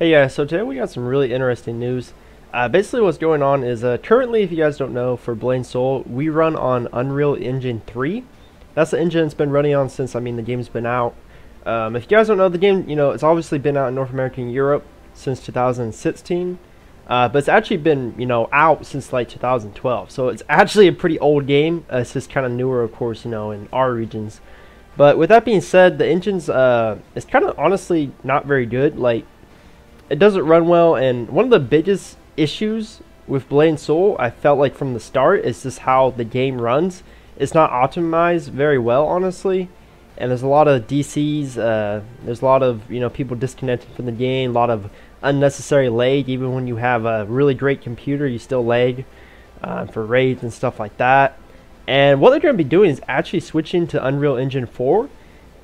Hey guys, so today we got some really interesting news. Basically what's going on is currently, if you guys don't know, for Blade & Soul, we run on Unreal Engine 3. That's the engine it's been running on since, the game's been out. If you guys don't know, the game, it's obviously been out in North America and Europe since 2016. But it's actually been, out since like 2012. So it's actually a pretty old game. It's just kind of newer, of course, in our regions. But with that being said, the engine's, it's kind of honestly not very good. Like, it doesn't run well, and one of the biggest issues with Blade & Soul, I felt like from the start, is just how the game runs. It's not optimized very well, honestly, and there's a lot of DCs, there's a lot of, people disconnected from the game, a lot of unnecessary lag. Even when you have a really great computer, you still lag for raids and stuff like that. And what they're going to be doing is actually switching to Unreal Engine 4.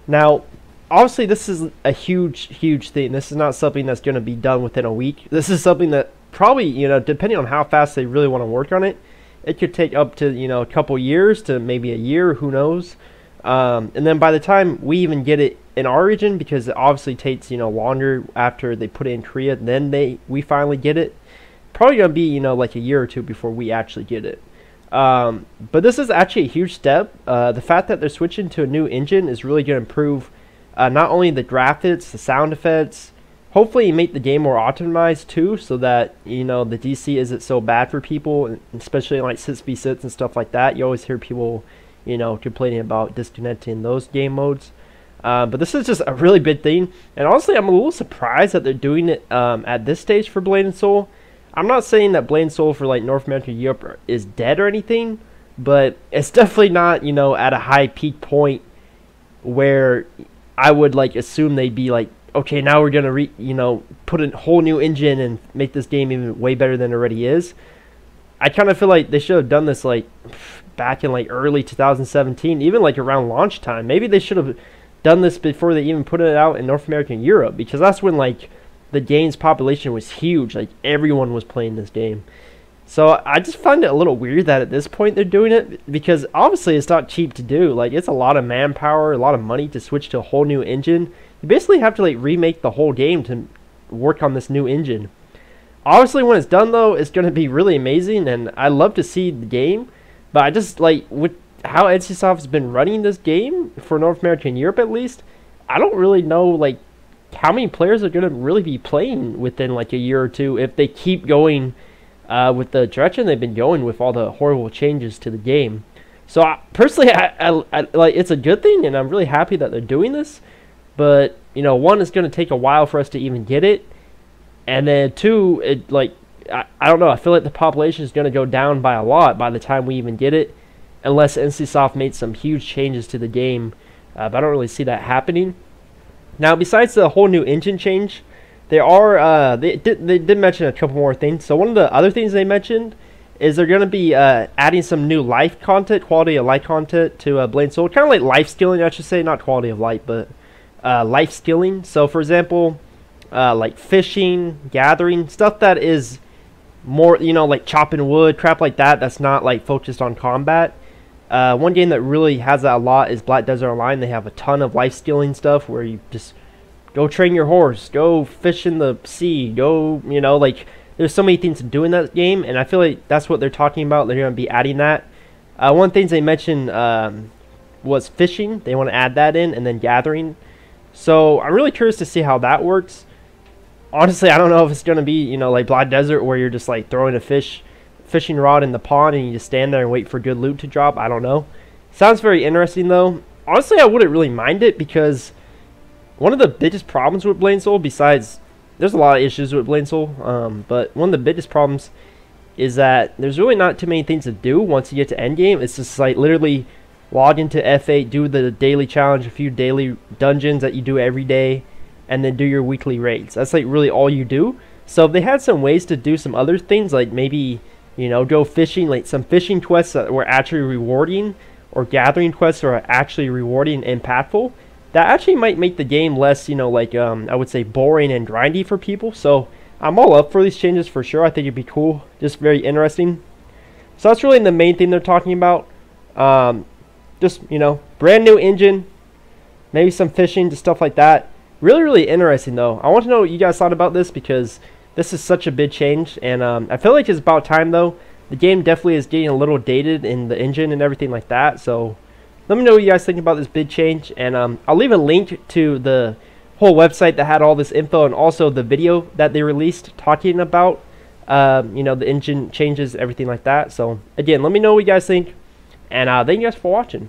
Now, obviously, this is a huge thing. This is not something that's going to be done within a week. This is something that probably, depending on how fast they really want to work on it, it could take up to, a couple years to maybe a year, who knows. And then by the time we even get it in our region, because it obviously takes, longer after they put it in Korea, then we finally get it. Probably going to be, like a year or two before we actually get it. But this is actually a huge step. The fact that they're switching to a new engine is really going to improve not only the graphics, the sound effects, hopefully make the game more optimized too, so that, the DC isn't so bad for people, especially like 6v6 and stuff like that. You always hear people, complaining about disconnecting those game modes. But this is just a really big thing. And honestly, I'm a little surprised that they're doing it at this stage for Blade & Soul. I'm not saying that Blade & Soul for like North America and Europe is dead or anything, but it's definitely not, at a high peak point where I would like assume they'd be like, okay, now we're gonna put a whole new engine and make this game even way better than it already is. I kind of feel like they should have done this like back in like early 2017, even like around launch time. Maybe they should have done this before they even put it out in North America and Europe, because that's when like the game's population was huge. Like everyone was playing this game. So I just find it a little weird that at this point they're doing it, because obviously it's not cheap to do. Like, it's a lot of manpower, a lot of money to switch to a whole new engine. You basically have to like remake the whole game to work on this new engine. Obviously when it's done though, it's going to be really amazing, and I love to see the game. But I just like, with how NCSoft has been running this game for North America and Europe at least, I don't really know like how many players are going to really be playing within like a year or two if they keep going with the direction they've been going with all the horrible changes to the game. So personally, I like, it's a good thing, and I'm really happy that they're doing this. But one, it's going to take a while for us to even get it, and then two, I don't know. I feel like the population is going to go down by a lot by the time we even get it, unless NCSoft made some huge changes to the game. But I don't really see that happening. Now, besides the whole new engine change, they did mention a couple more things. So one of the other things they mentioned is they're going to be adding some new life content, quality of life content to Blade & Soul. Kind of like life skilling, I should say. Not quality of life, but life skilling. So for example, like fishing, gathering, stuff that is more, like chopping wood, crap like that, that's not like focused on combat. One game that really has that a lot is Black Desert Online. They have a ton of life skilling stuff where you just go train your horse, go fish in the sea, go, like, there's so many things to do in that game, and I feel like that's what they're talking about. They're going to be adding that. One of the things they mentioned was fishing. They want to add that in, and then gathering. So I'm really curious to see how that works. Honestly, I don't know if it's going to be, like Black Desert, where you're just like throwing a fishing rod in the pond and you just stand there and wait for good loot to drop. I don't know. Sounds very interesting, though. Honestly, I wouldn't really mind it, because one of the biggest problems with Blade & Soul, besides, there's a lot of issues with Blade & Soul, but one of the biggest problems is that there's really not too many things to do once you get to endgame. It's just like literally log into F8, do the daily challenge, a few daily dungeons that you do every day, and then do your weekly raids. That's like really all you do. So if they had some ways to do some other things, like maybe, go fishing, like some fishing quests that were actually rewarding, or gathering quests that are actually rewarding and impactful, that actually might make the game less, I would say boring and grindy for people. So I'm all up for these changes for sure. I think it'd be cool, just very interesting. So that's really the main thing they're talking about. Just, brand new engine, maybe some fishing, just stuff like that. Really interesting though. I want to know what you guys thought about this, because this is such a big change, and I feel like it's about time though. The game definitely is getting a little dated in the engine and everything like that, so let me know what you guys think about this big change, and I'll leave a link to the whole website that had all this info, and also the video that they released talking about you know, the engine changes, everything like that. So again, let me know what you guys think, and thank you guys for watching.